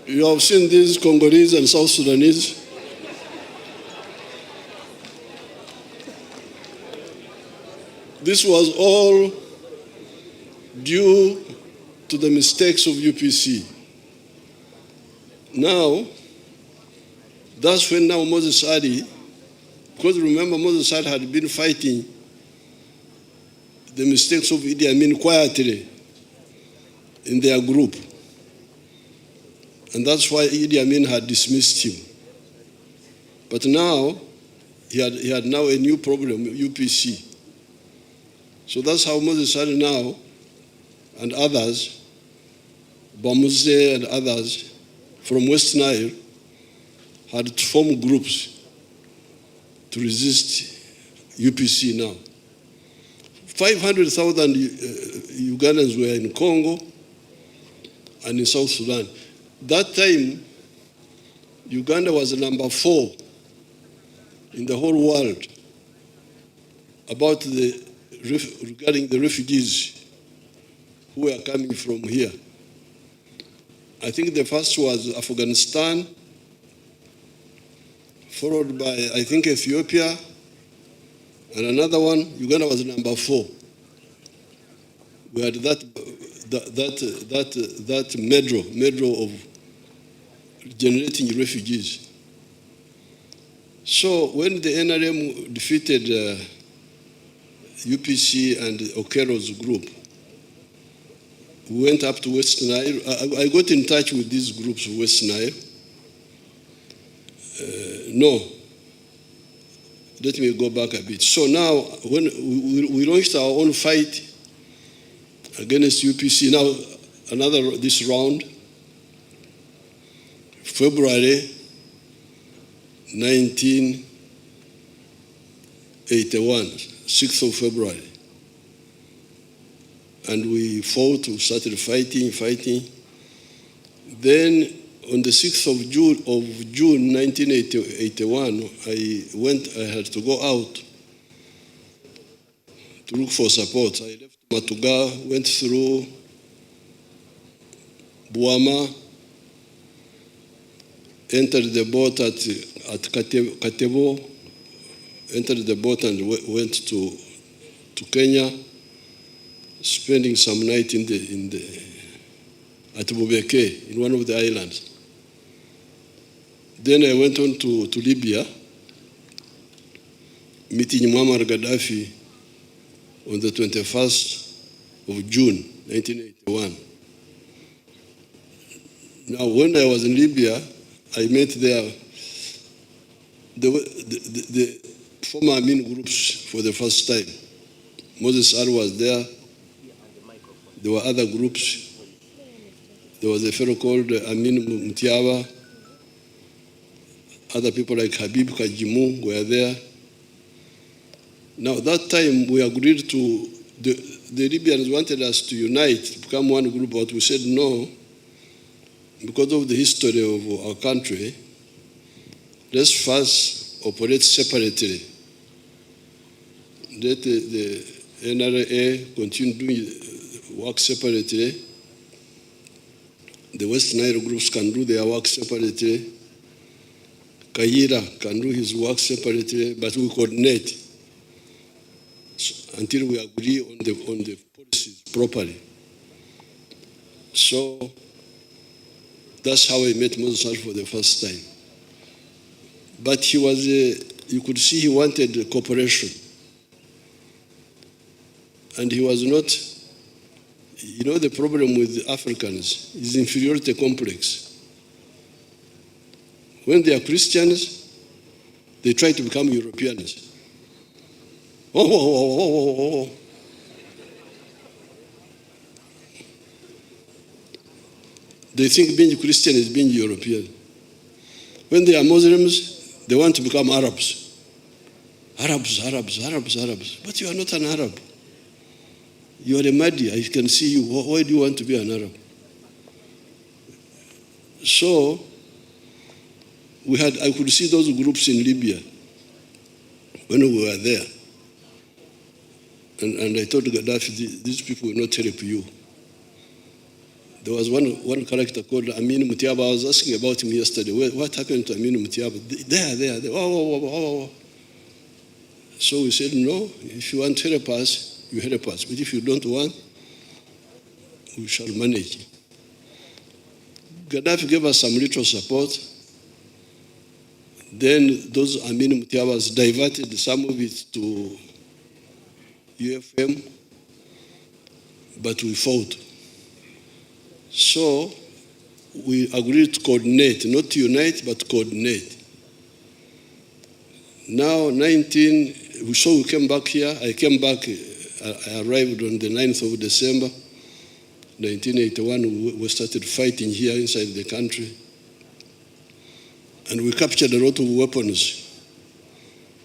You have seen these Congolese and South Sudanese. This was all due to the mistakes of UPC. Now, that's when now Moses Adi, because remember Moses Adi had been fighting the mistakes of Idi Amin quietly in their group. And that's why Idi Amin had dismissed him. But now, he had now a new problem, UPC. So that's how Moses Adi now, and others, Bamuze and others from West Nile, had to form groups to resist UPC now. 500,000 Ugandans were in Congo and in South Sudan. That time, Uganda was number 4 in the whole world regarding the refugees who were coming from here. I think the first was Afghanistan, followed by, I think, Ethiopia, and another one. Uganda was number 4. We had that medal of generating refugees. So when the NRM defeated UPC and Okero's group, we went up to West Nile. I got in touch with these groups of West Nile. No. Let me go back a bit. So now, when we launched our own fight against UPC, now this round, February 1981, 6th of February. And we fought, we started fighting. Then on the 6th of June 1981, I had to go out to look for support. I left Matuga, went through Buama, entered the boat at Katebo, entered the boat and went to Kenya, spending some night at Bubeke, in one of the islands. Then I went on to Libya, meeting Muammar Gaddafi on the 21st of June, 1981. Now, when I was in Libya, I met there the former Amin groups for the first time. Moses Adi was there. There were other groups. There was a fellow called Amin Mutiawa. Other people like Habib Kajimu were there. Now, that time we agreed to, the Libyans wanted us to unite, to become one group, but we said no, because of the history of our country. Let's first operate separately. Let the NRA continue doing work separately. The West Nile groups can do their work separately. Kaira can do his work separately, but we coordinate until we agree on the policies properly. So that's how I met Moses Adi for the first time. But he was, you could see he wanted cooperation. And he was not, the problem with Africans is inferiority complex. When they are Christians, they try to become Europeans. They think being Christian is being European. When they are Muslims, they want to become Arabs. Arabs. But you are not an Arab. You are a Mahdi. I can see you. Why do you want to be an Arab? So, I could see those groups in Libya when we were there. And I told Gaddafi, these people will not help you. There was one character called Amin Mutiaba. I was asking about him yesterday. What happened to Amin Mutiaba? There. Oh. So we said, no, if you want to help us, you help us. But if you don't want, we shall manage. Gaddafi gave us some little support. Then those Amin Mutiabas diverted some of it to UFM, but we fought. So we agreed to coordinate, not to unite, but coordinate. Now, so we came back here. I came back, I arrived on the 9th of December, 1981. We started fighting here inside the country. And we captured a lot of weapons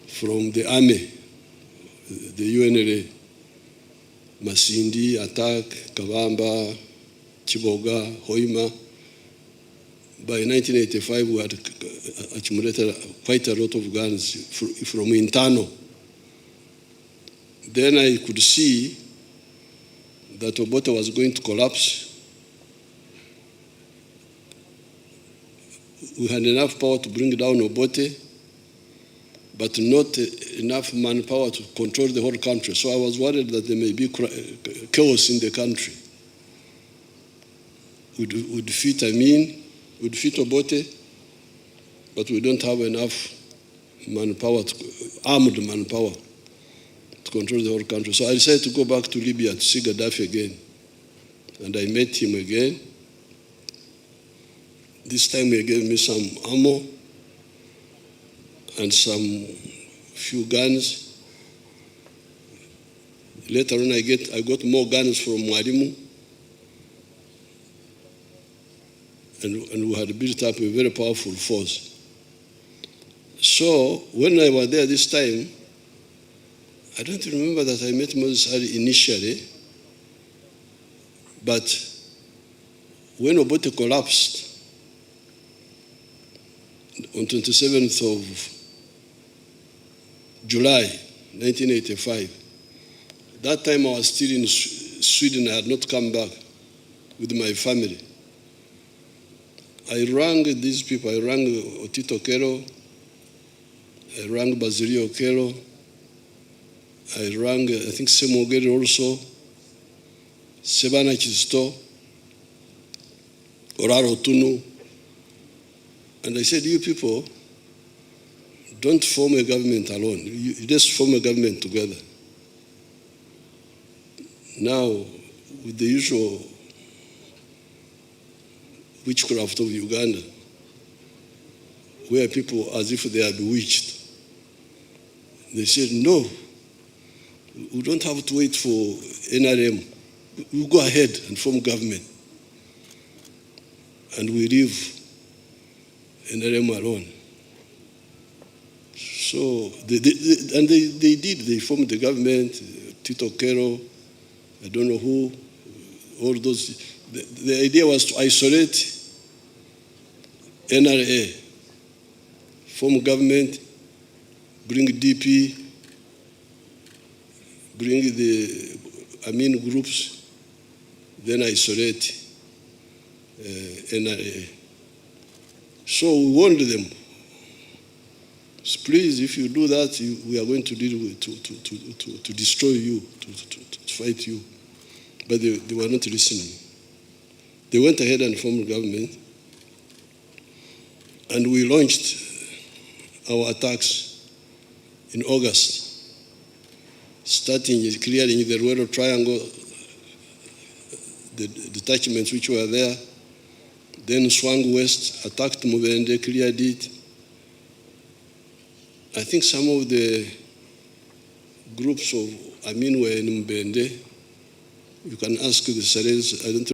from the army, the UNLA, Masindi, Attack, Kavamba, Chiboga, Hoima. By 1985, we had accumulated quite a lot of guns from internal. Then I could see that Obote was going to collapse. We had enough power to bring down Obote, but not enough manpower to control the whole country. So I was worried that there may be chaos in the country. We defeat Amin, we defeat Obote, but we don't have enough manpower, armed manpower, to control the whole country. So I decided to go back to Libya to see Gaddafi again. And I met him again. This time he gave me some ammo and some few guns. Later on, I got more guns from Mwalimu. And we had built up a very powerful force. So when I was there this time, I don't remember that I met Moses Ali initially, but when Obote collapsed on 27th of July, 1985, that time I was still in Sweden. I had not come back with my family. I rang these people. I rang Otito Kero. I rang Basilio Kero. I rang, I think, Semogere also, Sebana Chisto, Oraro Tunu. And I said, you people, don't form a government alone. You just form a government together. Now, with the usual witchcraft of Uganda, where people, as if they are bewitched, they said, no, we don't have to wait for NRM. We go ahead and form government. And we leave NRM alone. So, they did. They formed the government, Tito Kero, I don't know who, all those. The idea was to isolate NRA, form government, bring DP, bring the Amin groups, then isolate NRA. So we warned them, please, if you do that, we are going to deal with, to destroy you, to fight you. But they were not listening. They went ahead and formed government, and we launched our attacks in August, starting clearing the Rural Triangle, the detachments which were there, then swung west, attacked Museveni, cleared it. I think some of the groups of Amin were in Mbende. You can ask the Sarels, I don't